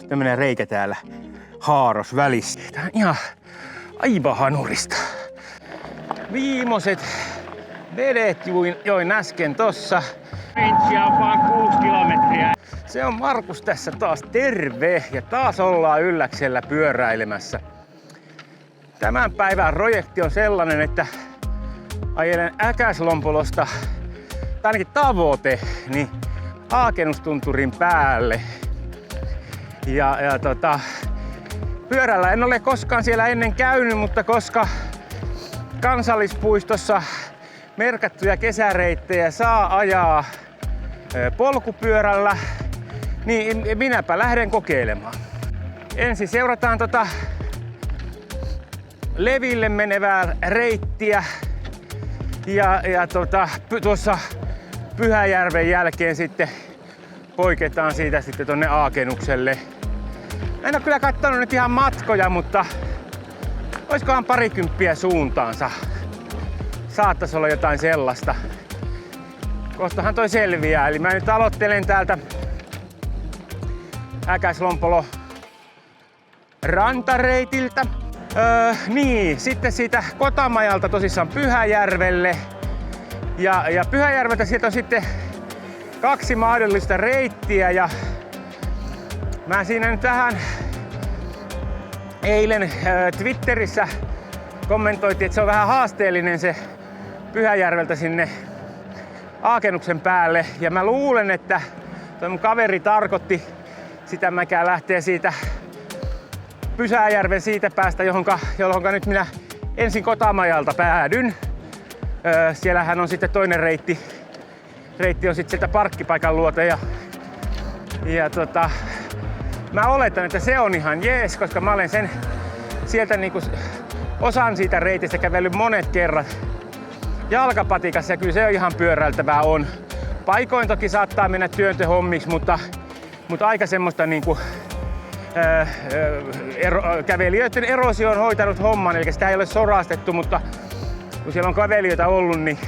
tämmönen reikä täällä haaros välissä. Tää on ihan aivan hanurista. Viimeiset vedet join äsken tossa. Pintsiä on vaan 6 kilometriä. Se on Markus tässä taas, terve! Ja taas ollaan Ylläksellä pyöräilemässä. Tämän päivän projekti on sellainen, että ajelen Äkäslompolosta, tai ainakin tavoite, niin Aakenustunturin päälle. Pyörällä en ole koskaan siellä ennen käynyt, mutta koska kansallispuistossa merkattuja kesäreittejä saa ajaa polkupyörällä, niin minäpä lähden kokeilemaan. Ensin seurataan Leville menevää reittiä ja tuossa Pyhäjärven jälkeen sitten poiketaan siitä sitten tonne Aakenukselle. En ole kyllä katsonut nyt ihan matkoja, mutta oiskohan parikymppiä suuntaansa. Saattaisi olla jotain sellaista. Kohtahan toi selviää. Eli mä nyt aloittelen täältä Äkäslompolo rantareitiltä. Sitten siitä Kotamajalta tosissaan Pyhäjärvelle. Ja Pyhäjärveltä sieltä on sitten 2 mahdollista reittiä. Ja mä siinä nyt vähän eilen Twitterissä kommentoitiin, että se on vähän haasteellinen se Pyhäjärveltä sinne Aakenuksen päälle. Ja mä luulen, että toi mun kaveri tarkoitti sitä, mäkään lähtee siitä Pyhäjärven siitä päästä, johonka nyt minä ensin Kotamajalta päädyn. Siellähän on sitten toinen reitti. Reitti on sitten sieltä parkkipaikan luota ja mä oletan, että se on ihan jees, koska mä olen sen sieltä niinku osan siitä reitistä kävellyt monet kerrat jalkapatikassa ja kyllä se on ihan pyöräiltävää on. Paikoin toki saattaa mennä työntöhommiksi, mutta aika semmoista niinku kävelijöiden erosio on hoitanut homman, eli sitä ei ole sorastettu, mutta kun siellä on kävelijöitä ollut, niin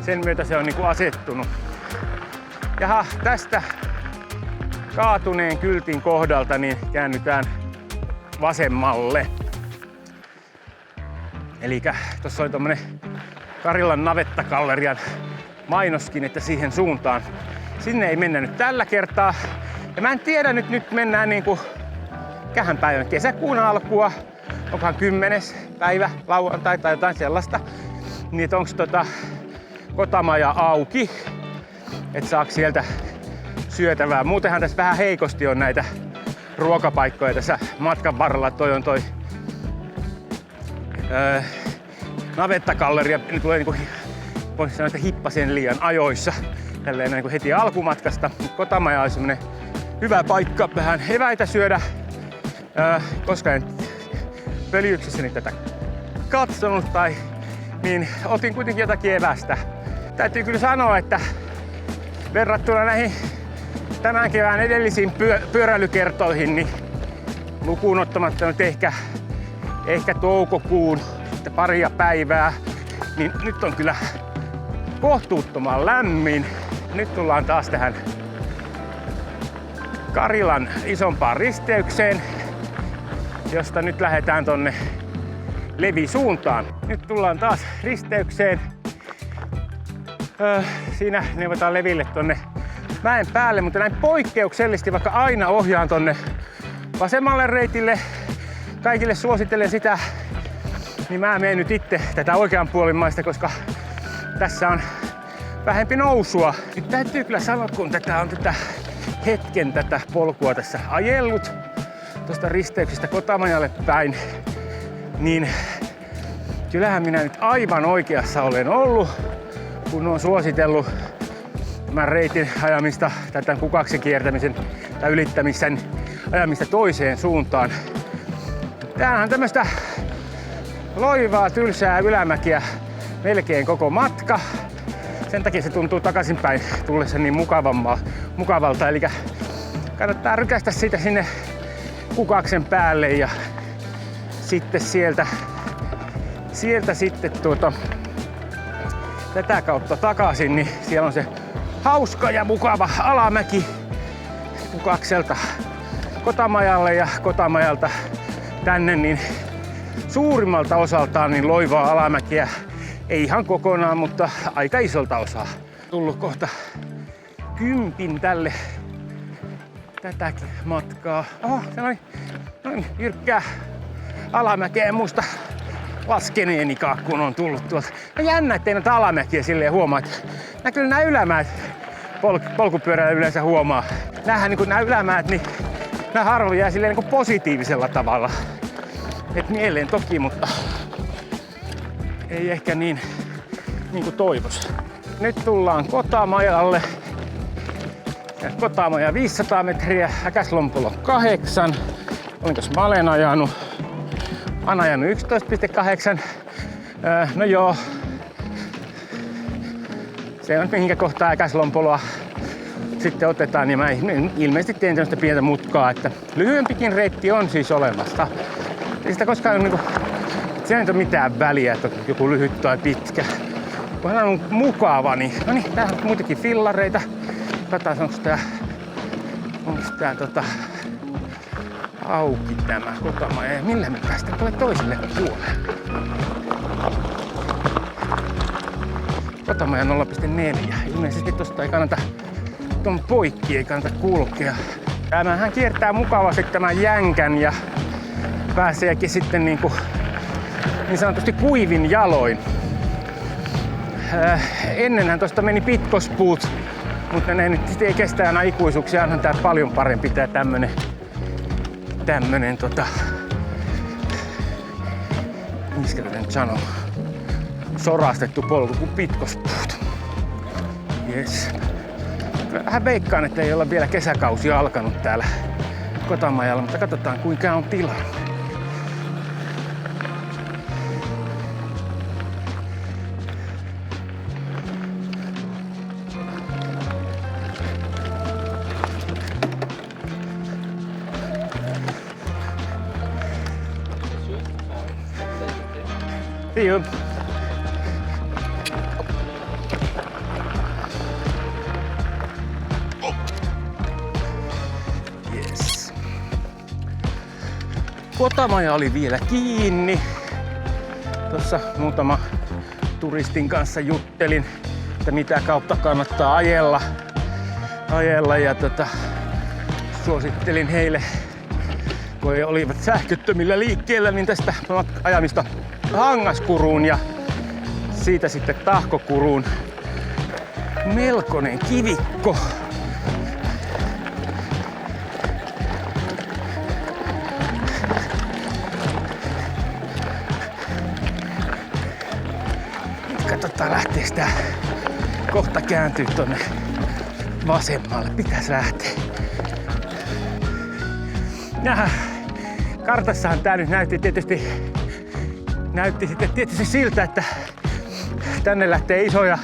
sen myötä se on niinku asettunut. Jaha, tästä kaatuneen kyltin kohdalta niin käännytään vasemmalle. Elikkä tossa oli tommonen Karilan navettakallerian mainoskin, että siihen suuntaan. Sinne ei mennä nyt tällä kertaa. Ja mä en tiedä, nyt mennään niinku kähän päivän kesäkuun alkua. Onkohan 10. päivä lauantai tai jotain sellaista. Niin et onks Kotamaja auki, et saaks sieltä syötävää. Muutenhan tässä vähän heikosti on näitä ruokapaikkoja tässä matkan varrella. Toi on toi navettagalleria. Ne tulee niinku, voisi sanoa, että hippasen liian ajoissa. Tälleen niinku heti alkumatkasta. Kotamaja on semmonen hyvä paikka vähän eväitä syödä. Koska en pöljyksessäni tätä katsonut niin otin kuitenkin jotakin evästä. Täytyy kyllä sanoa, että verrattuna näihin tämän kevään edellisiin pyöräilykertoihin, niin lukuun ottamatta nyt ehkä toukokuun paria päivää, niin nyt on kyllä kohtuuttoman lämmin. Nyt tullaan taas tähän Karilan isompaan risteykseen, josta nyt lähdetään tonne Levi-suuntaan. Nyt tullaan taas risteykseen. Siinä neuvotaan Leville tonne mäen päälle, mutta näin poikkeuksellisesti, vaikka aina ohjaan tonne vasemmalle reitille, kaikille suosittelen sitä, niin mä menen nyt itse tätä oikeanpuolimmaista, koska tässä on vähempi nousua. Nyt täytyy kyllä sanoa, kun tätä on tätä polkua tässä ajellut tuosta risteyksestä Kotamajalle päin, niin kyllähän minä nyt aivan oikeassa olen ollut, kun on suositellut tämän reitin ajamista, tämän kukaksen kiertämisen tai ylittämisen ajamista toiseen suuntaan. Tämähän on tämmöistä loivaa, tylsää ylämäkiä melkein koko matka. Sen takia se tuntuu takaisinpäin tullessa niin mukavalta. Eli kannattaa rykästä siitä sinne kukaksen päälle ja sitten sieltä sitten tätä kautta takaisin, niin siellä on se hauska ja mukava alamäki kukakselta. Kotamajalle ja Kotamajalta tänne, niin suurimmalta osaltaan niin loivaa alamäkiä. Ei ihan kokonaan, mutta aika isolta osaa. Tullut kohta 10 tälle tätäkin matkaa. Oho, se noin jyrkkää alamäkeä. En muista laskeneenikaan, kun on tullut tuolta. No jännä, ettei näitä alamäkiä silleen huomaa. Kyllä nämä ylämäät polkupyörällä yleensä huomaa. Nämä ylämäät, niin nämä harvoin jää silleen niin positiivisella tavalla. Et mieleen toki, mutta ei ehkä niin kuin toivoisi. Nyt tullaan Kotamajalle. Kotamaja 500 metriä, Äkäslompolo 8. Olinkos mä olen ajanut? Mä oon ajanut 11,8. No joo. Se on mihinkä kohtaa Äkäslompoloa sitten otetaan. Ja mä ilmeisesti teen tämmöistä pientä mutkaa, että lyhyempikin reitti on siis olemassa. Ei sitä koskaan niinku, se ei ole mitään väliä, että on joku lyhyt tai pitkä. Kun hän on mukava, niin no niin, täällä on muitakin fillareita. Katsotaan, onko tää auki tämä Kotamaja ja millä me päästään tuolle toiselle puolelle. Kotamaja 0,4. Ilmeisesti tosta ei kannata, ton poikki ei kannata kulkea. Tämähän kiertää mukavasti tämän jänkän ja pääseekin sitten niin sanotusti kuivin jaloin. Ennenhän tosta meni pitkospuut, mutta ne nyt ei kestä aina ikuisuuksia. Onhan tää paljon parempi tää tämmönen miskä tätä nyt sanoo, sorastettu polku kuin pitkospuut. Yes. Vähän veikkaan, että ei olla vielä kesäkausi alkanut täällä Kotamajalla, mutta katsotaan kuinka on tilanne. See you. Yes. Kotamaja oli vielä kiinni. Tuossa muutama turistin kanssa juttelin, että mitä kautta kannattaa ajella ja suosittelin heille, kun he olivat sähköttömillä liikkeellä, niin tästä ajamista Hangaskuruun ja siitä sitten Tahkokuruun. Melkoinen kivikko. Katsotaan, lähtee sitä kohta kääntyy tonne vasemmalle. Pitäis lähteä. Kartassahan tää nyt näytti tietysti siltä, että tänne lähtee iso ja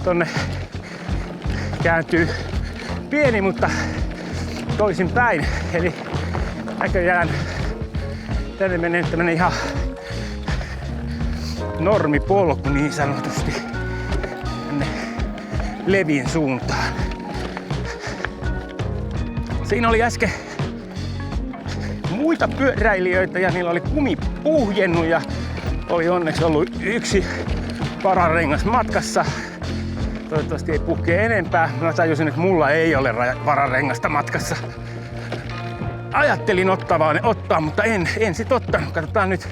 tonne kääntyy pieni, mutta toisin päin. Eli näköjään tänne menee tämmönen ihan normipolku niin sanotusti tänne Levin suuntaan. Siinä oli äsken muita pyöräilijöitä ja niillä oli kumi puhjennut ja oli onneksi ollut yksi vararengas matkassa. Toivottavasti ei puhkee enempää. Mä tajusin, että mulla ei ole vararengasta matkassa. Ajattelin ottaa, mutta en sit ottanut. Katsotaan nyt,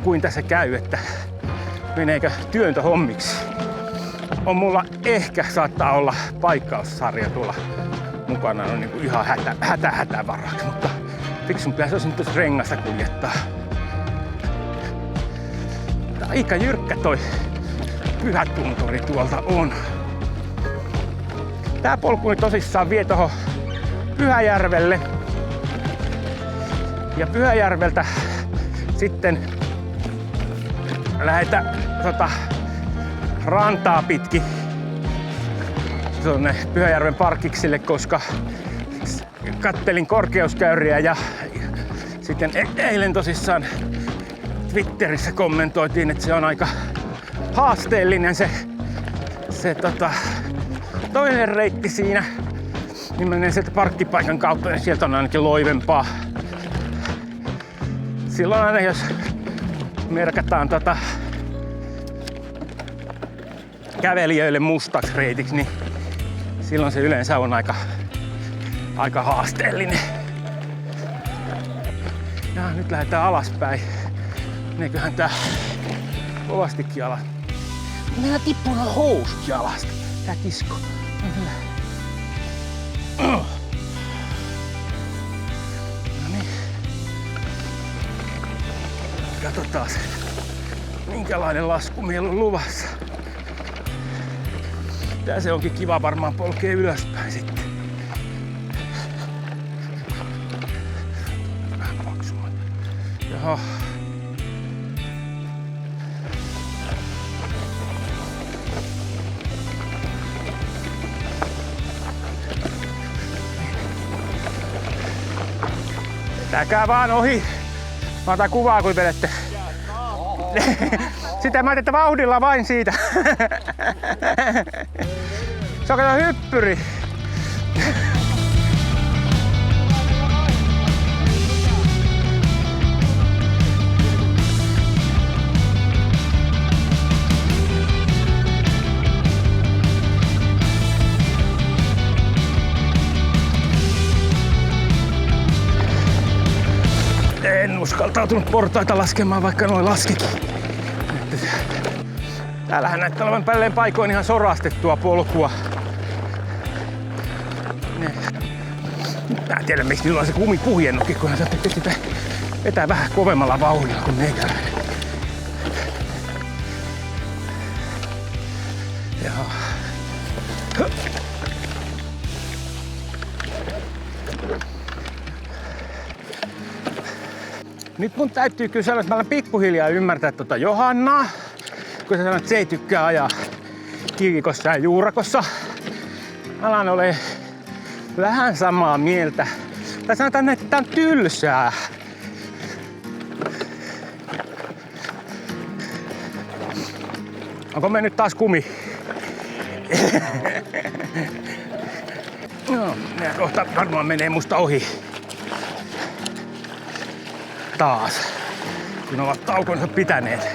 kuin tässä käy, että meneekö työntöhommiksi. On mulla ehkä saattaa olla paikkaussarja tuolla mukana, on niinku ihan hätä varaksi, mutta fiksumpi se olisi nyt tuossa rengasta kuljettaa. Aika jyrkkä toi Pyhätunturi tuolta on. Tää polku nyt tosissaan vie tohon Pyhäjärvelle. Ja Pyhäjärveltä sitten lähdetään rantaa pitkin tuonne Pyhäjärven parkkiksille, koska kattelin korkeuskäyriä ja sitten eilen tosissaan Twitterissä kommentoitiin, että se on aika haasteellinen se toinen reitti siinä. niin menen sieltä parkkipaikan kautta, niin sieltä on ainakin loivempaa. Silloin aina jos merkataan kävelijöille mustaksi reitiksi, niin silloin se yleensä on aika haasteellinen. Ja nyt lähdetään alaspäin. Meneeköhän tää kovastikin alas? Meillä tippuu housut jalasta. Tää kisko. No niin. Katsotaan minkälainen lasku meillä on luvassa. Tää se onkin kiva varmaan polkea ylöspäin sitten. Vähän paksummat. Jaha. Tääkää vaan ohi. Mä otan kuvaa kun vedette. Sitä mä ajattelin, vauhdilla vain siitä. Se on kato hyppyri. En uskaltautunut portaita laskemaan, vaikka noin laskikin. Täällähän näyttää olevan tälleen paikoin ihan sorastettua polkua. Mä en tiedä miksi niillä on se kumi puhjennutkin, kunhan sä sitä vetää vähän kovemmalla vauhdilla kuin meikäläinen. Jaha. Nyt mun täytyy kyllä sanoa, että mä alan pikkuhiljaa ymmärtää Johannaa. Kun sä sanoit, että se ei tykkää ajaa kiivikossa ja juurakossa. Mä alan ole vähän samaa mieltä. Tai sanotaan, että tää on tylsää. Onko me nyt taas kumi? No, nää kohta varmaan menee musta ohi. Taas. Kun ovat taukonsa pitäneet.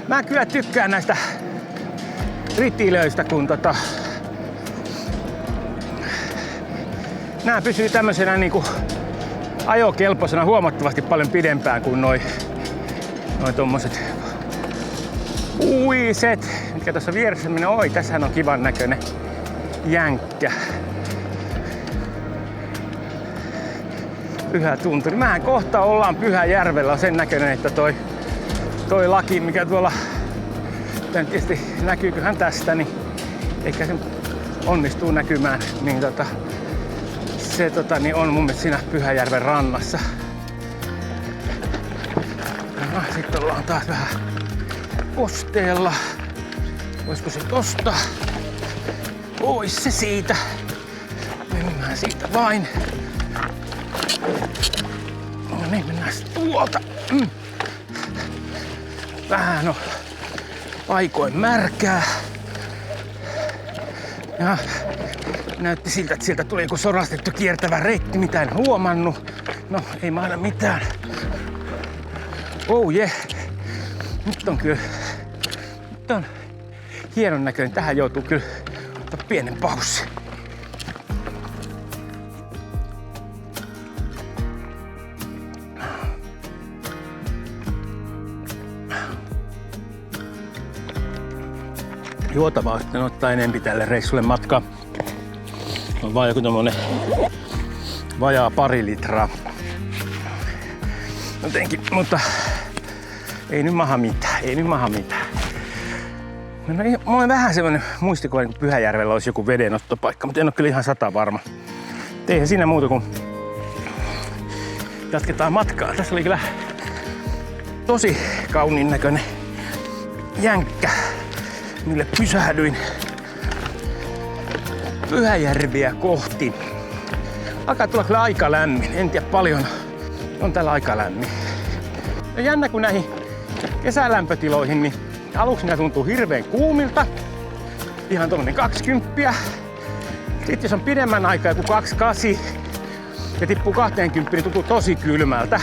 Mä kyllä tykkään näistä ritilöistä, kun nää pysyy tämmöisenä niinku ajokelpoisena huomattavasti paljon pidempään kuin noi tommoset uiset, mitkä tuossa vieressä menee. Oi, tässähän on kivan näköinen jänkkä. Pyhätunturi. Mähän kohta ollaan Pyhäjärvellä, sen näköinen, että toi laki, mikä tuolla tietysti näkyyköhän tästä, niin ehkä se onnistuu näkymään, niin se niin on mun mielestä siinä Pyhäjärven rannassa. No, sitten ollaan taas vähän kosteella. Voisiko se tosta? Ois se siitä. Mennään siitä vain. No niin, mennään tuolta. Vähän on paikoin märkää. Ja näytti siltä, että sieltä tuli joku sorastettu kiertävä reitti, mitä en huomannut. No, ei mahda mitään. Oh yeah. Nyt on hienon näköinen. Tähän joutuu kyllä ottaa pienen paussin. Juotavaa sitten ottaa enempi tälle reissulle matkaa. On vaan joku tommonen vajaa 2 litraa. Jotenkin, mutta ei nyt maha mitään, No, mulla on vähän semmonen muistikuva, että Pyhäjärvellä olisi joku vedenottopaikka, mutta en ole kyllä ihan 100 varma. Eihän siinä muuta kuin jatketaan matkaa. Tässä oli kyllä tosi kauniin näköinen jänkkä, mille pysähdyin Pyhäjärviä kohti. Alkaa tulla kyllä aika lämmin, en tiedä paljon on täällä aika lämmin. Ja jännä kun näihin kesälämpötiloihin, niin aluksi ne tuntuu hirveän kuumilta. ihan tommonen 20. Sitten jos on pidemmän aikaa joku 28 ja tippuu 20, niin tuntuu tosi kylmältä.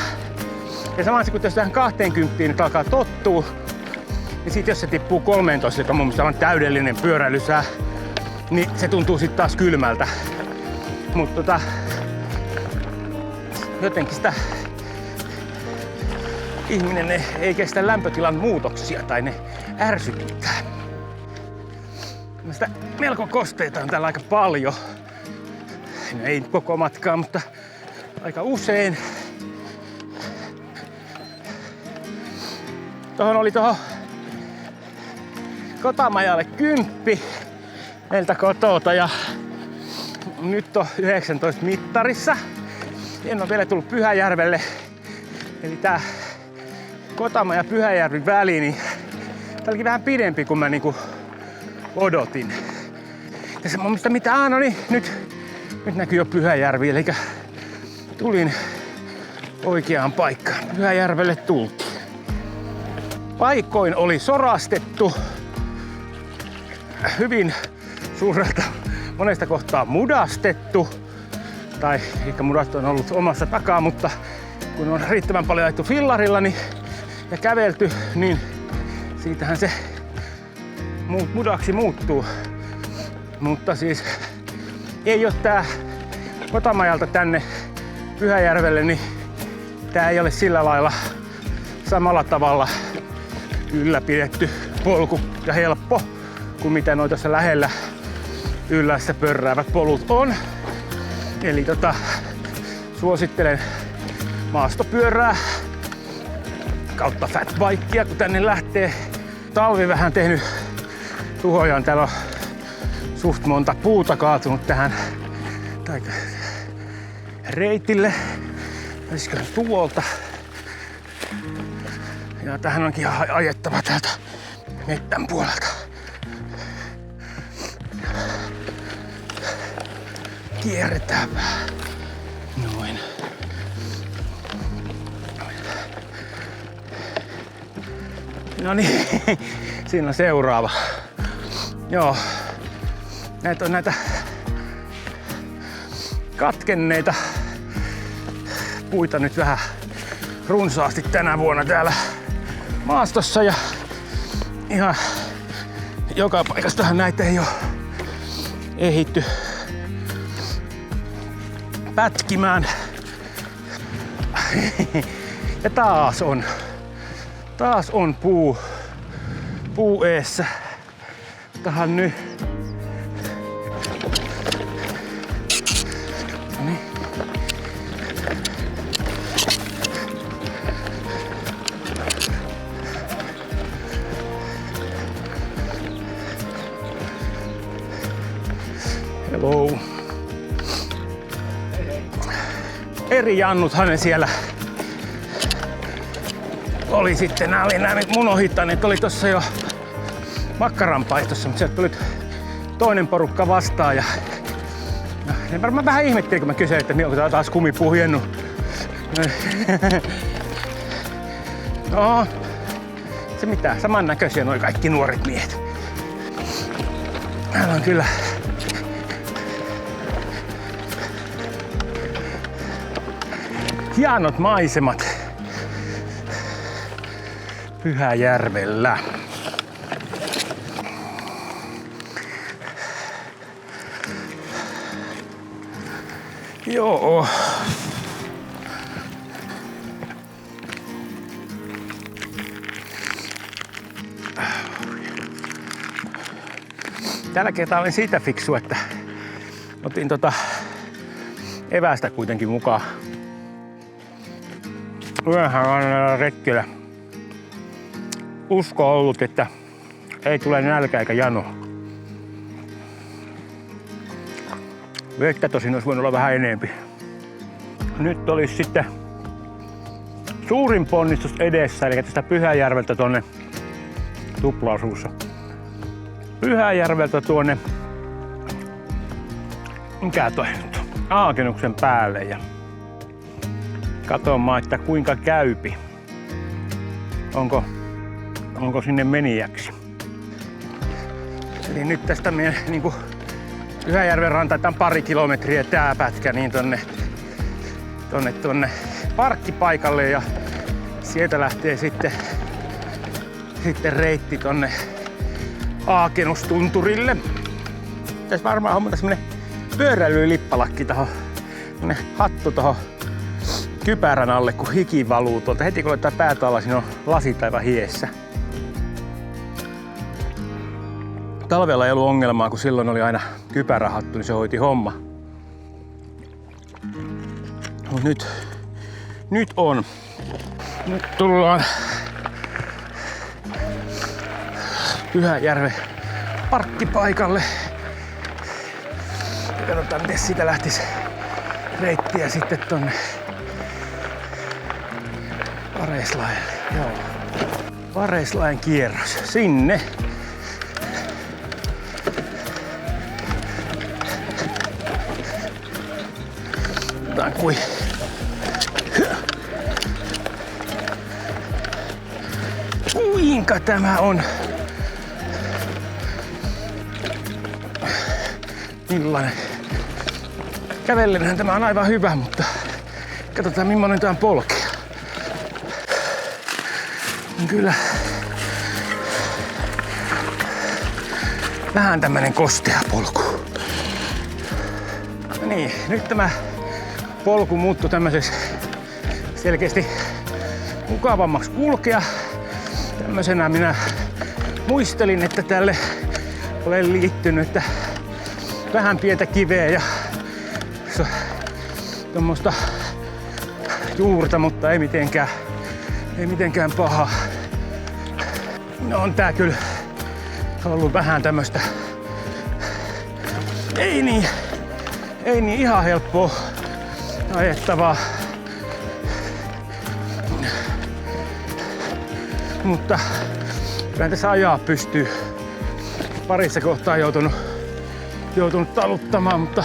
Ja samassa kun jos tähän 20 niin alkaa tottua, niin sit jos se tippuu 13, joka on mun mielestä on täydellinen pyöräilysää, niin se tuntuu sit taas kylmältä. Mutta jotenkin sitä ihminen ei kestä lämpötilan muutoksia tai ne ärsyttää. Sitä melko kosteita on täällä aika paljon. No ei koko matkaa, mutta aika usein. Tuohon Kotamajalle 10 meiltä kotota ja nyt on 19 mittarissa. En ole vielä tullut Pyhäjärvelle. Eli tää Kotamaja Pyhäjärvi väli, niin tää olikin vähän pidempi kuin mä niinku odotin. Ja se mun mielestä no niin, nyt näkyy jo Pyhäjärvi, eli tulin oikeaan paikkaan. Pyhäjärvelle tultiin. Paikoin oli sorastettu. Hyvin suurelta monesta kohtaa mudastettu. Tai ehkä mudasto on ollut omassa takaa, mutta kun on riittävän paljon ajettu fillarilla ja kävelty, niin siitähän se mudaksi muuttuu. Mutta siis ei ole tää Kotamajalta tänne Pyhäjärvelle, niin tää ei ole sillä lailla samalla tavalla ylläpidetty polku ja helppo kuin mitä noita tässä lähellä yllässä pörräävät polut on. Eli suosittelen maastopyörää kautta fatbikea, kun tänne lähtee. Talvi vähän tehnyt tuhojaan. Täällä on suht monta puuta kaatunut tähän reitille. Olisiko tuolta? Ja tähän onkin ihan ajettava täältä mettän puolelta. Kierretään vähän. Noin. No niin, siinä on seuraava. Joo. Näitä on näitä katkenneita puita nyt vähän runsaasti tänä vuonna täällä maastossa ja ihan joka paikastahan näitä ei ole ehditty pätkimään. Ja taas on puu eessä. Tähän nyt. Noniin. Hello. Eri jannuthan ne siellä oli sitten. Nää oli mun ohittaneet, oli tossa jo makkaranpaistossa, mutta sieltä tuli toinen porukka vastaan ja ne varmaan vähän ihmetteli, kun mä kysyin, että onko tää taas kumipuu hiennut. No, se mitä, samannäköisiä noi kaikki nuoret miehet. Täällä on kyllä hienot maisemat Pyhäjärvellä. Joo. Tällä kertaa olen siitä fiksu, että otin evästä kuitenkin mukaan. Yöhän on retkellä. Usko on ollut, että ei tule nälkä eikä jano. Vettä tosin olisi voinut olla vähän enempi. Nyt olisi sitten suurin ponnistus edessä, eli tästä Pyhäjärveltä tonne tuplaosuussa. Pyhäjärveltä tuonne, mikä toi nyt, Aakenuksen päälle ja katsomaan, että kuinka käypi. Onko sinne menijäksi. Eli nyt tästä meidän niinku Pyhäjärven ranta, tää on 2 kilometriä tää pätkä, niin tonne parkkipaikalle ja sieltä lähtee sitten reitti tonne Aakenustunturille. Pitäis varmaan hommata semmonen pyöräilylippalakki tohon, hattu tohon kypärän alle, kun hiki valuu tuolta. Heti kun laittaa päätä alla, siinä on lasit aivan hiessä. Talvella ei ollut ongelmaa, kun silloin oli aina kypärähattu, niin se hoiti homma. Mut nyt on. Nyt tullaan Pyhäjärven parkkipaikalle. Ja katsotaan, miten siitä lähtisi reittiä sitten tonne Vareislaelle. Joo. Vareislaen kierros. Sinne. Katsotaan kuinka tämä on. Millainen. Kävellenhän tämä on aivan hyvä, mutta katsotaan millainen tämä on polkea. Kyllä vähän tämmönen kostea polku. No niin, nyt tämä polku muuttui tämmöiseksi selkeästi mukavammaksi kulkea. Tämmöisenä minä muistelin, että tälle olen liittynyt, että vähän pientä kiveä ja tommoista juurta, mutta ei mitenkään paha. No on tää kyllä ollut vähän tämmöistä ei niin ihan helppoa ajettavaa. Mutta kyllä tässä ajaa pystyy. Parissa kohtaa joutunut taluttamaan, mutta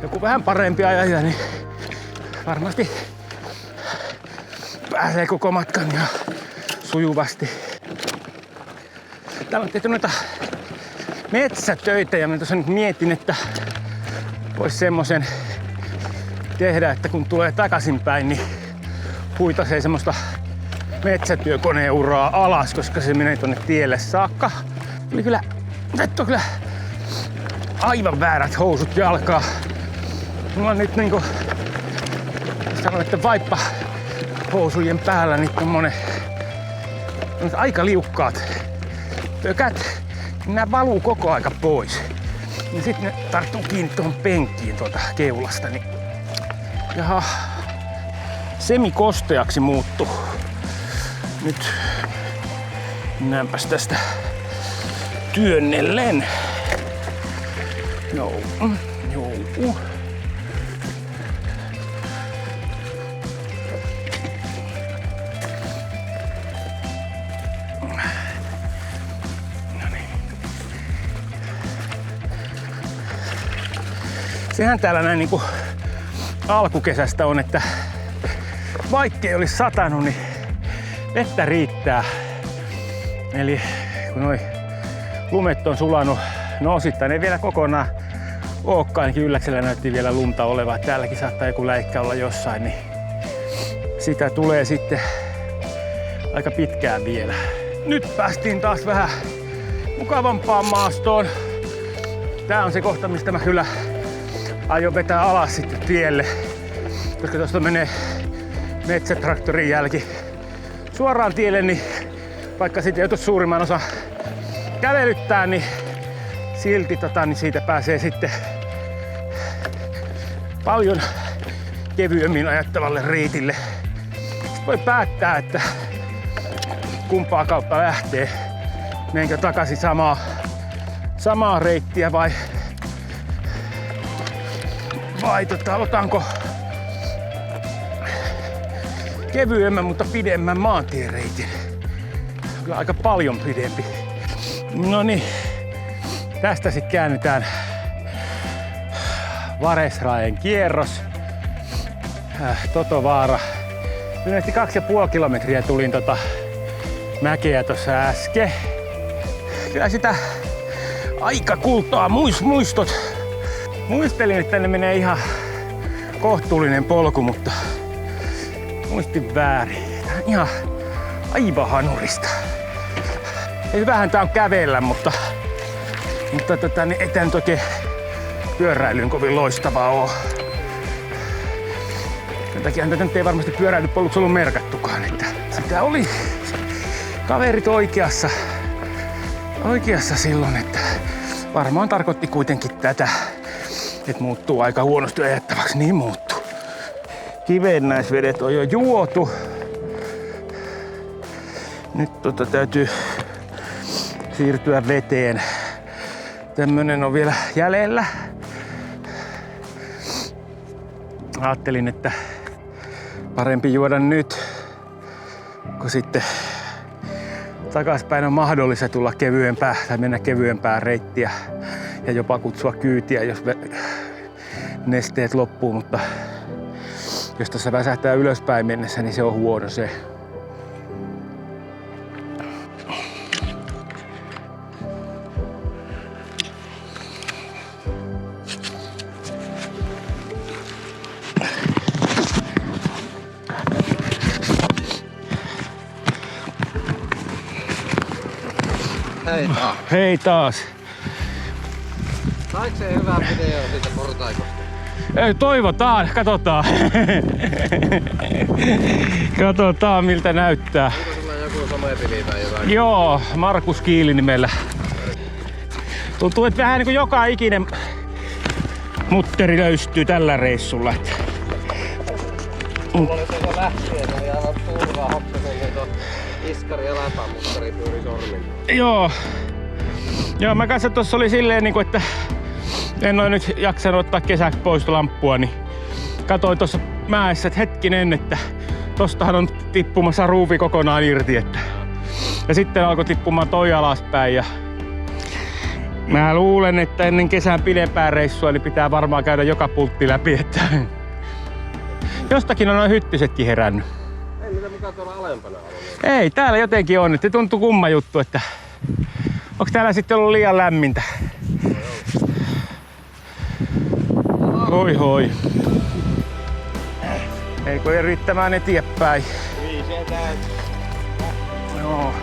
joku vähän parempi ajaja, niin varmasti pääsee koko matkan ja sujuvasti. Täällä on tehty noita metsätöitä ja mä tuossa nyt mietin, että vois semmosen tehdä, että kun tulee takaisinpäin, niin huitasee semmoista metsätyökoneuraa alas, koska se menee tonne tielle saakka. Nyt on kyllä aivan väärät housut jalkaa. Mulla on nyt niinku sanon, että vaippa housujen päällä niin tommonen aika liukkaat pökät. Nää valuu koko aika pois. Ja sit ne tarttuu kiinni tuohon penkkiin tuolta keulasta. Niin jaha, semikosteaksi muuttuu. Nyt mennäänpäs tästä työnnellen. Joo. Sehän täällä näin niinku alkukesästä on, että vaikkei olisi satanut, niin vettä riittää. Eli kun noi lumet on sulanut, no osittain ei vielä kokonaan olekaan, ainakin Ylläksellä näytti vielä lunta olevaa. Täälläkin saattaa joku läikkä olla jossain, niin sitä tulee sitten aika pitkään vielä. Nyt päästiin taas vähän mukavampaan maastoon. Tää on se kohta, mistä mä kyllä aion vetää alas sitten tielle, koska tuosta menee metsätraktorin jälki suoraan tielle, niin vaikka siitä joutuisi suurimman osa kävelyttää, niin silti niin siitä pääsee sitten paljon kevyemmin ajattavalle reitille. Sitten voi päättää, että kumpaa kautta lähtee. Menenkö takaisin samaa reittiä vai otanko kevyemmän, mutta pidemmän maantiereitin. Kyllä aika paljon pidempi. No niin, tästä sitten käännytään Vareislaen kierros. Totovaara. Yleisesti 2,5 kilometriä tulin mäkeä tuossa äsken. Kyllä sitä Aika kultaa, muistot. Muistelin, että tänne menee ihan kohtuullinen polku, mutta muistin väärin. Tää on ihan aivan hanurista. Hyvähän tää on kävellä, mutta ei tää nyt oikein pyöräilyyn kovin loistavaa oo. Sen takia tätä nyt ei varmasti pyöräilypoluksi ollut merkattukaan, että sitä oli kaverit oikeassa silloin, että varmaan tarkoitti kuitenkin tätä, että muuttuu aika huonosti ajettavaksi, niin muuttuu. Kivennäisvedet on jo juotu. Nyt täytyy siirtyä veteen. Tämmönen on vielä jäljellä. Ajattelin, että parempi juoda nyt, kun sitten takaspäin on mahdollista tulla kevyempää tai mennä kevyempää reittiä ja jopa kutsua kyytiä, jos nesteet loppuu, mutta jos tässä väsähtää ylöspäin mennessä, niin se on huono se. Hei taas. Hei taas. Saiko se hyvä video siitä portaikosta? Ei, toivotaan, katsotaan. Katsotaan miltä näyttää. Onko sulla joku sometili tai jotain? Joo, Markus Kiili nimellä. Tuntuu, että vähän niinku joka ikinen mutteri löystyy tällä reissulla. Mulla oli tuossa lähtien, oli aivan turvaa hoksasen, niin tuon iskari ja läpämuttari pyöri sormin. Joo, mä kanssa tossa oli silleen niinku, että en oo nyt jaksanut ottaa kesäksi pois lamppua, niin katsoin tuossa mäessä, että hetkinen, että tostahan on tippumassa ruuvi kokonaan irti. Ja sitten alkoi tippumaan toi alaspäin. Ja mä luulen, että ennen kesän pidempää reissua niin pitää varmaan käydä joka pultti läpi. Että jostakin on noin hyttysetkin herännyt. Ei mitä mukaan tuolla alempana ollut. Ei, täällä jotenkin on. Se tuntuu kumma juttu, että onko täällä sitten ollut liian lämmintä? Hoi. Eikö riittämään eteenpäin? Niin, se täytyy. Joo.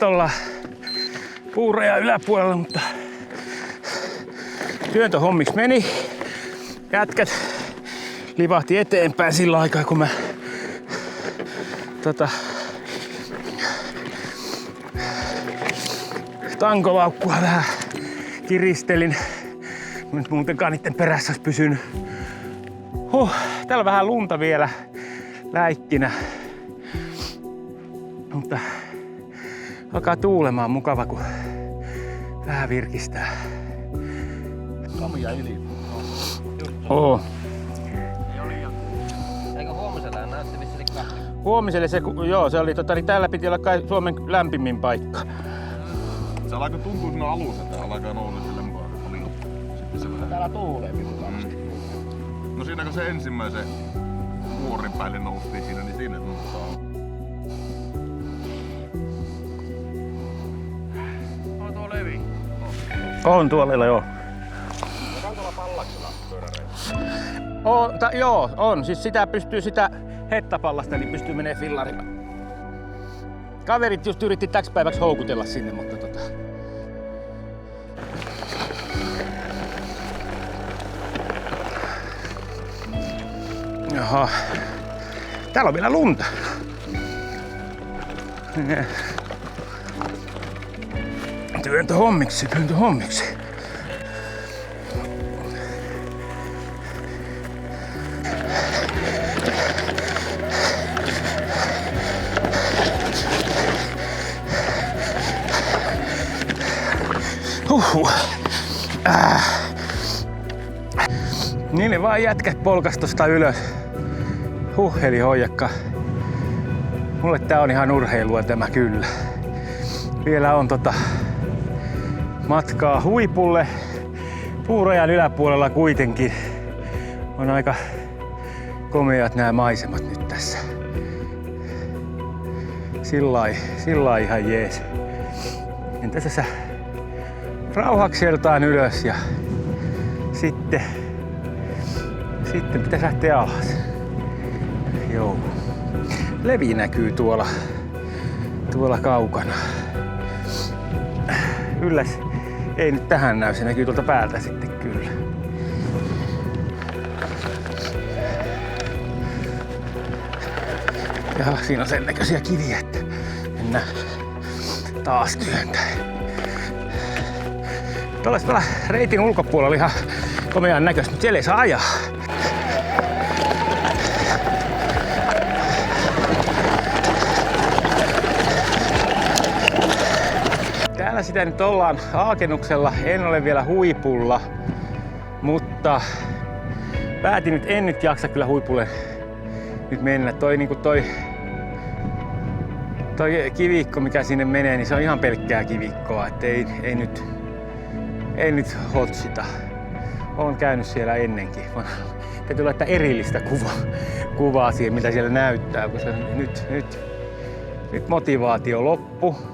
Ollaan puureja yläpuolella, mutta työntöhommiksi meni. Jätkät livahti eteenpäin sillä aikaa, kun mä tankolaukkua vähän kiristelin. Nyt muutenkaan niiden perässä olisi pysynyt. Täällä on vähän lunta vielä läikkinä. Mutta alkaa tuulemaan, mukava kun vähän virkistää. Kamia ilma. Oo. Eikö huomisella näytti vissiin kahti? Huomiselle se oli niin täällä piti olla kai Suomen lämpimin paikka. Se alkoi tuntua siinä alussa, että alkaa nousta silleen paljon. Sitten se vähän. Täällä tuulee minun asti. No siinä kun se ensimmäisen vuoren päälle noustiin siinä, niin siinä tuntuu. On tuo levi. On tuolla joo. Onko tuolla Pallaksella pyöräreitä? Joo, on. Siis sitä hettapallasta, niin pystyy menee fillarilla. Kaverit just yritti täksi päiväksi houkutella sinne, mutta Jaha. Täällä on vielä lunta. Työntö hommiksi. Niin ne vaan jätkät polkas tosta ylös. Huhheli hoijakka. Mulle tää on ihan urheilua tämä kyllä. Vielä on matkaa huipulle. Puurajan yläpuolella kuitenkin on aika komeat nämä maisemat nyt tässä. Sillai ihan jees. Niin tässä rauhakseltaan ylös ja sitten pitäisi lähteä alas. Joo. Levi näkyy tuolla kaukana. Ylläs ei nyt tähän näy, se näkyy tuolta päältä sitten kyllä. Ja siinä on sen näköisiä kiviä, että mennään taas työntäen. Tuolla reitin ulkopuolella oli ihan komean näköistä, mutta siellä ei saa ajaa. Täällä sitä nyt ollaan Aakennuksella, en ole vielä huipulla, mutta päätin nyt, en nyt jaksa kyllä huipulle nyt mennä. Toi kivikko, mikä sinne menee, niin se on ihan pelkkää kivikkoa, että ei nyt hotsita. Olen käynyt siellä ennenkin. Täytyy laittaa erillistä kuvaa siihen, mitä siellä näyttää, koska nyt motivaatio loppu.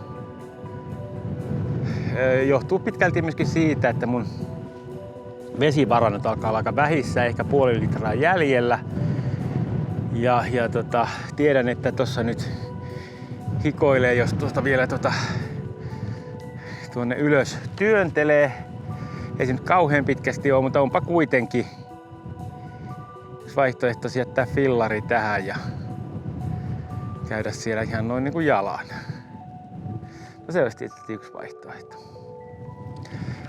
Johtuu pitkälti myöskin siitä, että mun vesivarannot alkaa olla aika vähissä, ehkä puoli litraa jäljellä. Ja tiedän, että tossa nyt hikoilee, jos tuosta vielä tuonne ylös työntelee. Ei se nyt kauhean pitkästi ole, mutta onpa kuitenkin vaihtoehtoisi jättää fillari tähän ja käydä siellä ihan noin niin kuin jalan. No se olisi tietysti yksi vaihtoehto.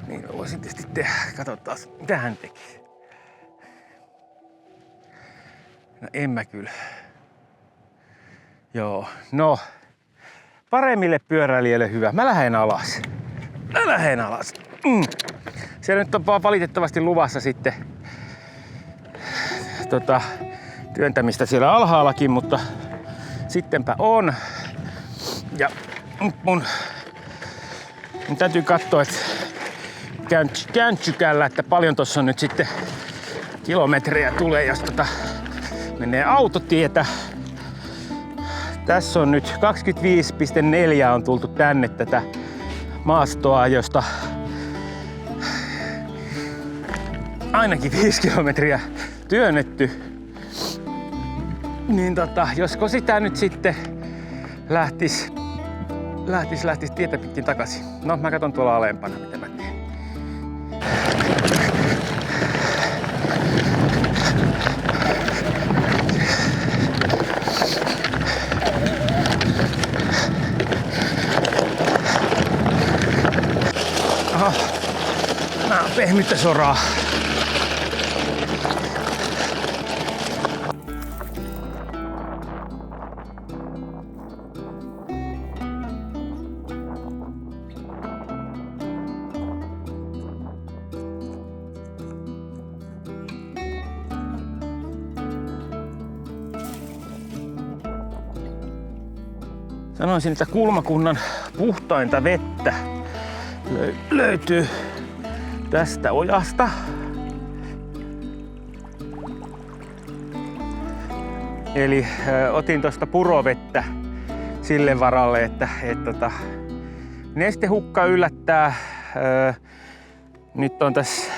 Niin voisin tietysti tehdä. Katsotaan, mitä hän teki. No en mä kyllä. Joo, no. Paremmille pyöräilijöille hyvä. Mä lähden alas. Siellä nyt on valitettavasti luvassa sitten työntämistä siellä alhaallakin, mutta sittenpä on. Ja mun täytyy katsoa, että kääntykällä, että paljon tossa on nyt sitten kilometrejä tulee, jos menee autotietä. Tässä on nyt 25,4 on tultu tänne tätä maastoa, josta ainakin 5 kilometriä työnnetty. Niin josko sitä nyt sitten lähtis tietä pitkin takaisin. No mä katson tuolla alempana, mitä mä teen. Aha, nää on pehmyttä soraa. Sanoisin, että kulmakunnan puhtainta vettä löytyy tästä ojasta. Eli otin tuosta purovettä sille varalle, että nestehukka yllättää. Nyt on tässä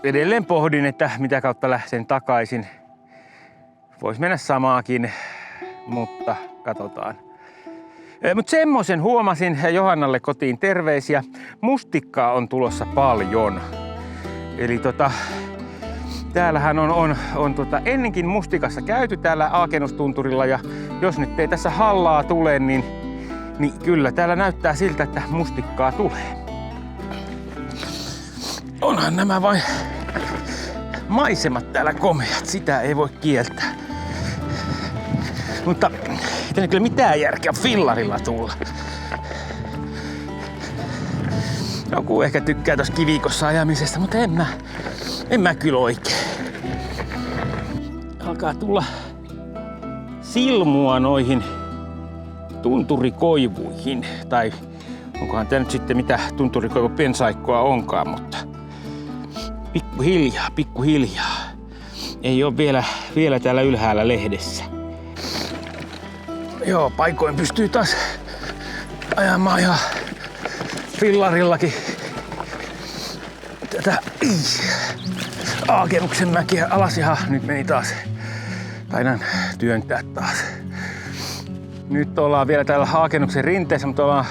edelleen pohdin, että mitä kautta lähten takaisin. Voisi mennä samaakin, mutta katsotaan. Mutta semmoisen huomasin Johannalle kotiin terveisiä. Mustikkaa on tulossa paljon. Eli täällähän on ennenkin mustikassa käyty täällä Aakenustunturilla, ja jos nyt ei tässä hallaa tule, niin kyllä täällä näyttää siltä, että mustikkaa tulee. Onhan nämä vain maisemat täällä komeat, sitä ei voi kieltää. Mutta ei kyllä mitään järkeä fillarilla tulla. Joku ehkä tykkää tossa kivikossa ajamisesta, mutta en mä kyllä oikein. Alkaa tulla silmua noihin tunturikoivuihin. Tai onkohan tää nyt sitten mitä tunturikoivu pensaikkoa onkaan, mutta pikkuhiljaa. Ei oo vielä täällä ylhäällä lehdessä. Joo, paikoin pystyy taas ajamaan ihan fillarillakin tätä Aakenuksen mäkiä alas. Ja nyt meni taas. Taidan työntää taas. Nyt ollaan vielä täällä Aakenuksen rinteessä, mutta ollaan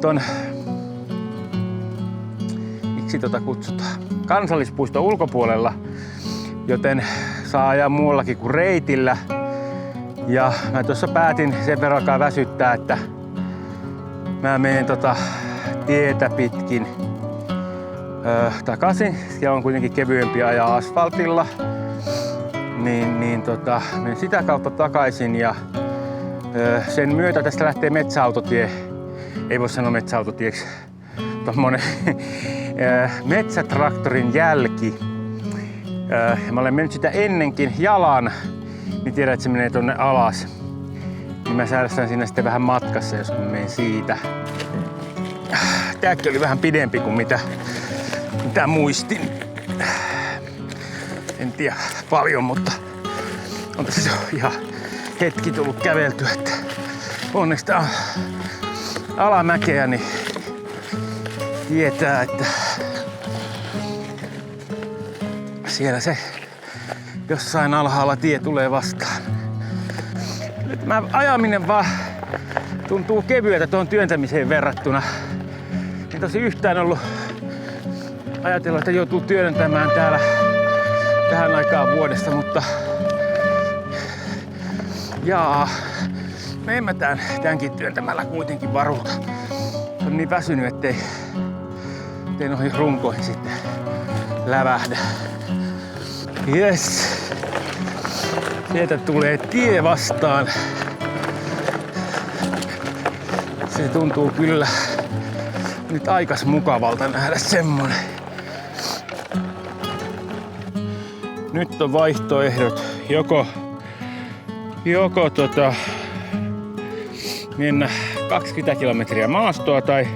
ton, miksi kutsutaan, kansallispuiston ulkopuolella, joten saa ajaa muuallakin kuin reitillä. Ja mä tuossa päätin sen verran alkaa väsyttää, että mä menen tietä pitkin takaisin. Siellä on kuitenkin kevyempi ajaa asfaltilla. Menen sitä kautta takaisin, ja sen myötä tästä lähtee metsäautotie. Ei voi sanoa metsäautotieksi. Tommonen metsätraktorin jälki. Mä olen mennyt sitä ennenkin jalan. Niin tiedän, että se menee tonne alas. Niin mä säädän siinä sitten vähän matkassa, jos mä menen siitä. Tääkin oli vähän pidempi kuin mitä muistin. En tiedä paljon, mutta on tässä ihan hetki tullut käveltyä. Että onneksi tää on alamäkeä, niin tietää, että siellä se jossain alhaalla tie tulee vastaan. Nyt ajaminen vaan tuntuu kevyeltä tuohon työntämiseen verrattuna. Ei tosi yhtään ollut ajatella, että joutuu työntämään täällä tähän aikaan vuodesta, mutta en mä tämänkin työntämällä kuitenkin varuuta. On niin väsynyt, ettei noihin runkoihin sitten lävähdä. Yes. Sieltä tulee tie vastaan. Se tuntuu kyllä nyt aikas mukavalta nähdä semmonen. Nyt on vaihtoehdot. Joko mennä 20 kilometriä maastoa tai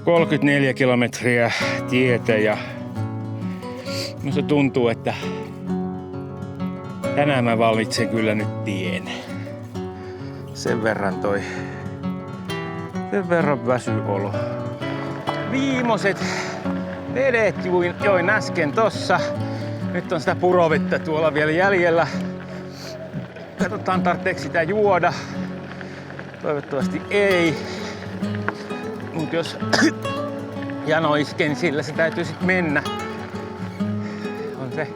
34 kilometriä tietä, ja minusta tuntuu, että tänään mä valitsen kyllä nyt tien. Sen verran väsyolo. Viimeiset vedet join äsken tossa. Nyt on sitä purovettä tuolla vielä jäljellä. Katsotaan, tarvitseeko sitä juoda. Toivottavasti ei. Mut jos jano iskee, niin sillä se täytyy sit mennä. On se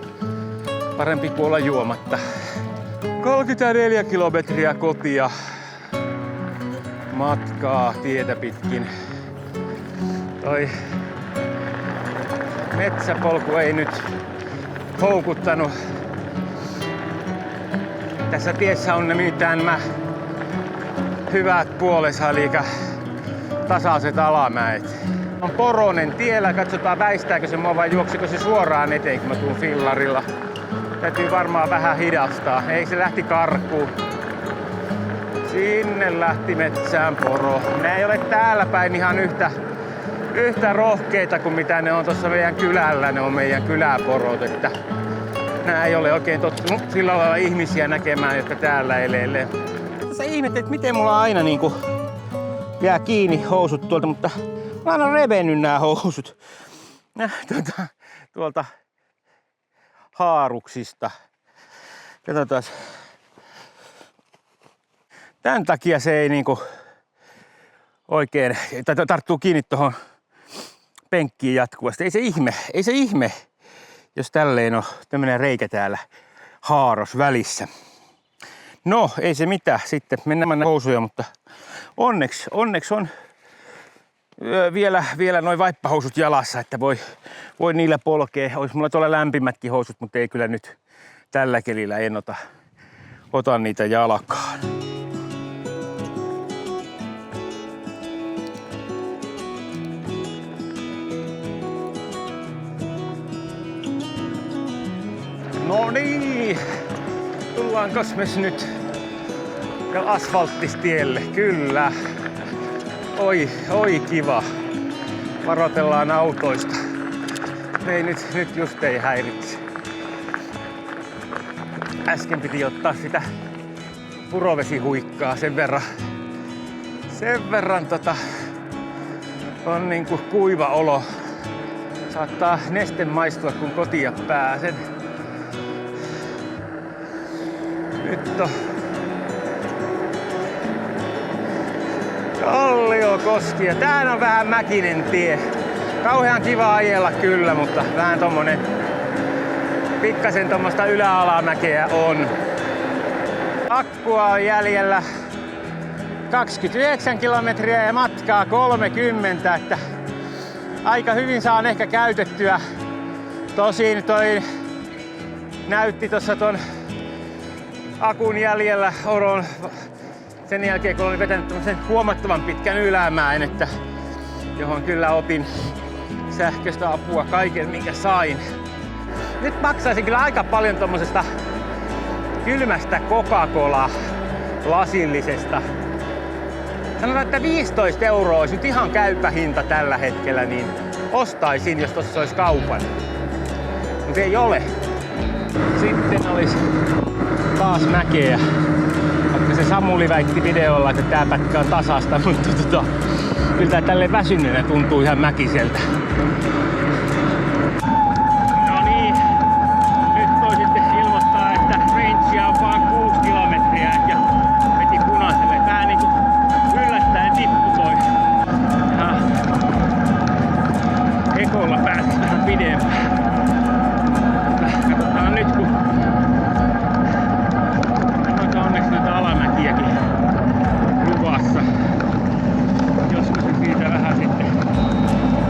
parempi kuin olla juomatta. 34 kilometriä kotia. Matkaa tietä pitkin. Toi metsäpolku ei nyt houkuttanut. Tässä tiessä on nimittäin nämä hyvät puolensa, eli tasaiset alamäet. On poronen tiellä, katsotaan väistääkö se mua vai juoksiko se suoraan eteen, kun mä tuun fillarilla. Täytyy varmaan vähän hidastaa. Ei, se lähti karkuun. Sinne lähti metsään poro. Ne ei ole täällä päin ihan yhtä rohkeita kuin mitä ne on tuossa meidän kylällä. Ne on meidän kyläporot. Että Nää ei ole oikein tottunut sillä lailla ihmisiä näkemään, jotka täällä elelee. Sä ihmettelet, että miten mulla aina niinku jää kiinni housut tuolta, mutta mä oon aina revennyt nää housut. Tuolta haaruksista. Katsotaan. Tän takia se ei niinku oikein, tarttuu kiinni tohon penkkiin jatkuvasti. Ei se ihme, jos tälleen on tämmönen reikä täällä haaros välissä. No, ei se mitään. Sitten mennään housuja, mutta onneksi on vielä noin vaippahousut jalassa, että voi niillä polkea. Olisi mulla tuolla lämpimätkin housut, mutta ei kyllä nyt tällä kelillä en ota niitä jalkaan. No niin, tullaankos me nyt asfalttistielle? Kyllä. Oi kiva. Varoitellaan autoista. Ei nyt just ei häiritse. Äsken piti ottaa sitä purovesihuikkaa sen verran on niinku kuiva olo. Saattaa neste maistua kun kotia pääsen. Nyt on Kalliokoski ja tää on vähän mäkinen tie. Kauhean kiva ajella kyllä, mutta vähän tommonen pikkasen tommoista ylä-alamäkeä on. Akkua on jäljellä 29 kilometriä ja matkaa 30, että aika hyvin saan ehkä käytettyä. Tosin toi näytti tossa ton akun jäljellä oron sen jälkeen, kun olin vetänyt tämmösen huomattavan pitkän ylämäen, että johon kyllä otin sähköistä apua kaiken, minkä sain. Nyt maksaisin kyllä aika paljon tommosesta kylmästä Coca-Cola-lasillisesta. Sanotaan, että 15 € olisi nyt ihan käypä hinta tällä hetkellä, niin ostaisin, jos tossa olisi kaupan. Mutta ei ole. Sitten olisi taas mäkeä. Vaikka se Samuli väitti videolla, että tää pätkä on tasasta, mutta kyllä tää tälleen väsyneenä tuntuu ihan mäkiseltä. No niin, nyt toi sitten ilmoittaa, että rangea on vaan 6 kilometriä ja veti punaiselle. Tää niinku yllättäen tippu toi. Ja ekolla pääsis vähän pidempään. Katsotaan nyt kun onneksi noita alamäkiäkin luvassa. Joskus se siitä vähän sitten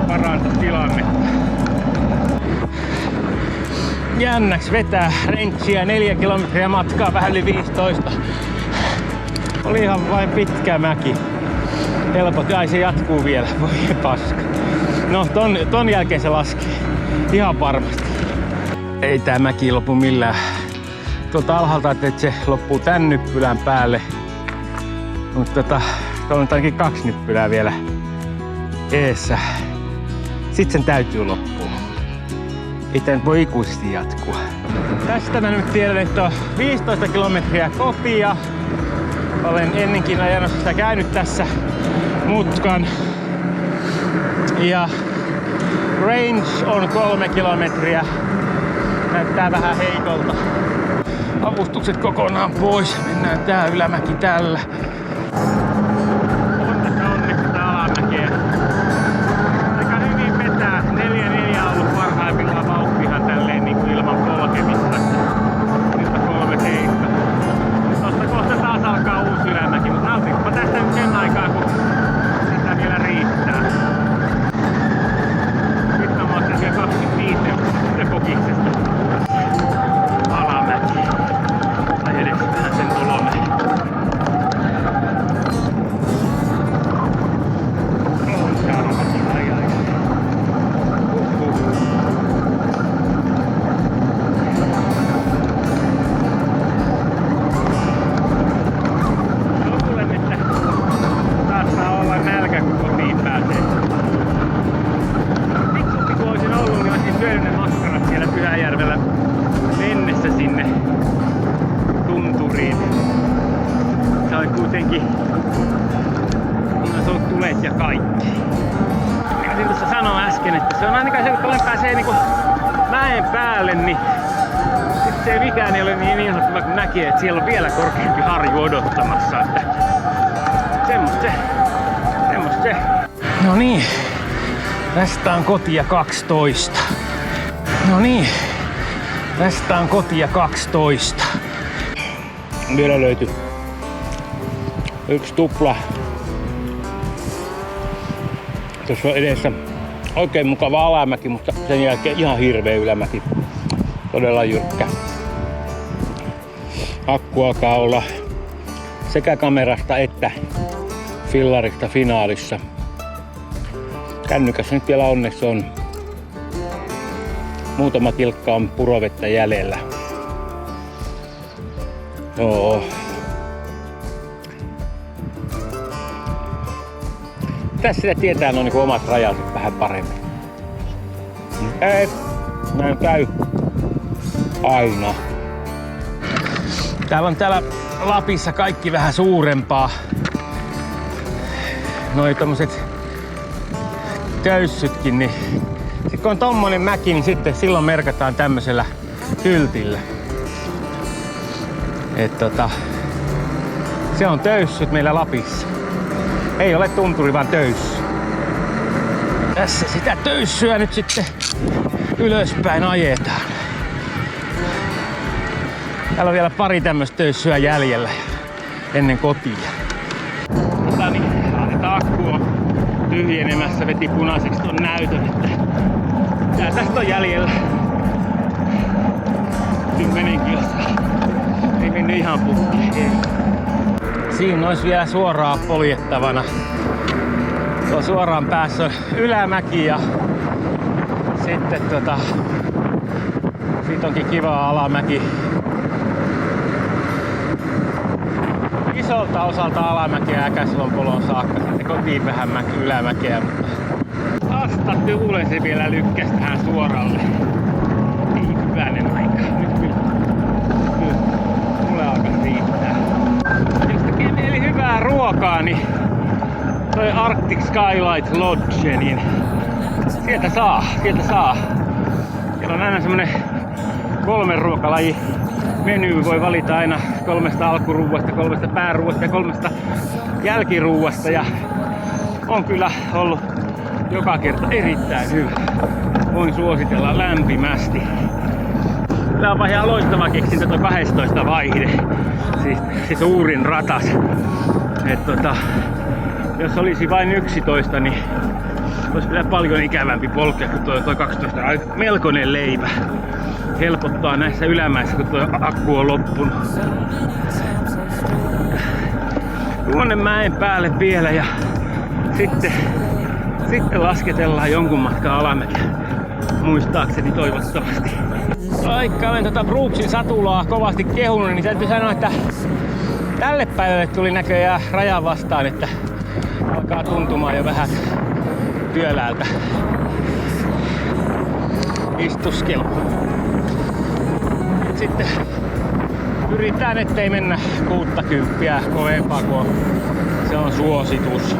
parantaisi tilannetta. Jännäks vetää rangea 4 kilometriä matkaa, vähän yli 15. Oli ihan vain pitkä mäki. Helppo, kai se jatkuu vielä, voi paska. No ton jälkeen se laskee. Ihan varmasti. Ei tää mäki lopu millään. Tuolta alhaalta, että se loppuu tän nyppylän päälle. Mutta tuolla on ainakin 2 nyppylää vielä eessä. Sitten sen täytyy loppua. Ei tää nyt voi ikuisesti jatkua. Tästä mä nyt tiedän, että on 15 kilometriä kotia. Olen ennenkin ajanut sitä käynyt tässä mutkan. Ja range on 3 kilometriä. Näyttää vähän heikolta. Avustukset kokonaan pois. Mennään tää ylämäki tällä. Onneksi tää alamäkeä. Aika hyvin vetää. 4-4 on ollut parhaimmillaan vauhtihan tälleen niin ilman polkemista. Nyt on 3-7. Tosta kohta taas alkaa uusi ylämäki, mutta nautinkopa tästä nyt sen aikaa, kun sitä vielä riittää. Nyt mä maksan vielä 25 € kokiksesta. Alamäki. Tai edes vähän sen oloinen. oli kuitenkin on tulet ja kaikki. Niin tuossa sanoin äsken, että se on ainakaan se, kun tuolle pääsee niinku mäen päälle, niin sit se mikään ei ole niin inhottava, kun näkee, että siellä on vielä korkeampi harju odottamassa. Että semmosta se. No niin, tästä on kotia 12. No niin, tästä on kotia 12. Vielä löytyi yksi tupla. Tuossa on edessä oikein mukava alamäki, mutta sen jälkeen ihan hirveä ylämäki. Todella jyrkkä. Akku alkaa olla sekä kamerasta että fillarista finaalissa. Kännykässä nyt vielä onneksi on muutama tilkka on purovettä jäljellä. Joo. Tässä sitä tietää noin niin omat rajansa vähän paremmin. Ei, näin käy aina. Täällä Lapissa kaikki vähän suurempaa. Noi tommoset töyssytkin, niin sit kun on tommonen mäki, niin sitten silloin merkataan tämmöisellä kyltillä. Se on töyssyt meillä Lapissa. Ei ole tunturi, vaan töyssy. Tässä sitä töyssyä nyt sitten ylöspäin ajetaan. Täällä on vielä pari tämmöistä töyssyä jäljellä ennen kotia. Niin, akku on tyhjenemässä, veti punaiseksi ton näytön, että tää tästä on jäljellä 10 kilsaa. Ei mennyt ihan putkeen. Siinä olisi vielä suoraan poljettavana. Tuo suoraan päässä on ylämäki ja sitten siitä onkin kiva alamäki. Isolta osalta alamäkeä Äkäslompoloon saakka, sitten kotiin vähän ylämäkeä, mutta asta tuulen se vielä lykkäs tähän suoralle. Ei hyvänen aika. Nyt kyllä mulle alkaa riittää. Jos tekee mieli hyvää ruokaa, niin toi Arctic Skylight Lodge, niin sieltä saa. Siellä on aina semmonen 3 ruokalaji meny, voi valita aina 3 alkuruuasta, 3 pääruuasta ja 3 jälkiruuasta, ja on kyllä ollut joka kerta erittäin hyvä. Voin suositella lämpimästi. Tää on ihan loistava keksintö tuo 12 vaihde, siis se suurin ratas. Jos olisi vain 11, niin olisi kyllä paljon ikävämpi polkea kuin tuo 12. Melkoinen leipä. Helpottaa näissä ylämäissä, kun tuo akku on loppunut. Tuonne mäen päälle vielä ja sitten lasketellaan jonkun matkan alamäkeä. Muistaakseni toivottavasti. Vaikka olen Brooksin satulaa kovasti kehunut, niin täytyy sanoa, että tälle päivälle tuli näköjään rajan vastaan, että alkaa tuntumaan jo vähän työläältä istuskelu. Sitten pyritään, ettei mennä 60 kovempaa, kun se on suositus.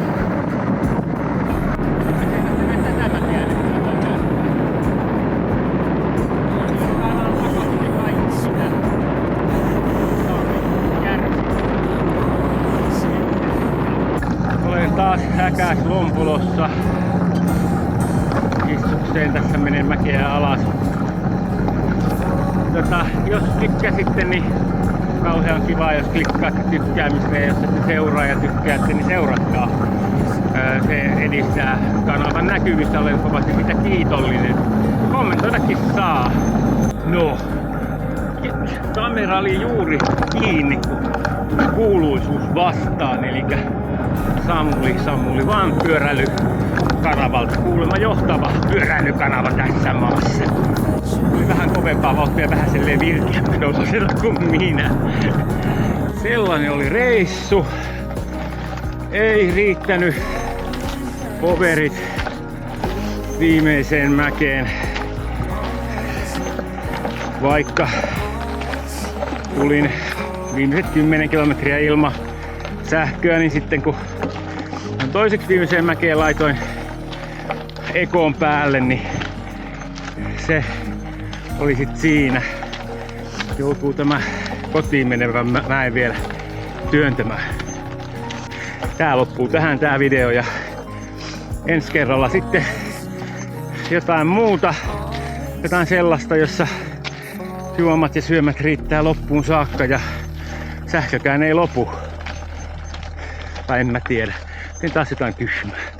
Olen taas Äkäslompolossa. Istukseen tässä menee mäkeä alas. Jos tykkäsitte, niin kauhean kiva, jos klikkaatte tykkäämiseen, jos ette seuraa ja tykkäätte, niin seuratkaa. Se edistää kanavan näkyvyyttä, olen kovasti mitä kiitollinen. Kommentoidakin saa. No, kamera oli juuri kiinni, kun kuuluisuus vastaan, eli Samuli vaan pyöräilykanavalta. Kuulemma johtava pyöräilykanava tässä maassa. Oli vähän kovempaa vauhtia, vähän silleen virkeämmän osasella kuin minä. Sellainen oli reissu. Ei riittänyt poverit viimeiseen mäkeen. Vaikka tulin viimeiset 10 kilometriä ilman sähköä, niin sitten kun toiseksi viimeiseen mäkeen laitoin Ekoon päälle, niin se oli sit siinä. Joutuu tämä kotiin menevän mäen vielä työntämään. Tää loppuu tähän tää video ja ensi kerralla sitten jotain muuta. Jotain sellaista, jossa juomat ja syömät riittää loppuun saakka ja sähkökään ei lopu. Tai en mä tiedä. Tein taas jotain tyhmää.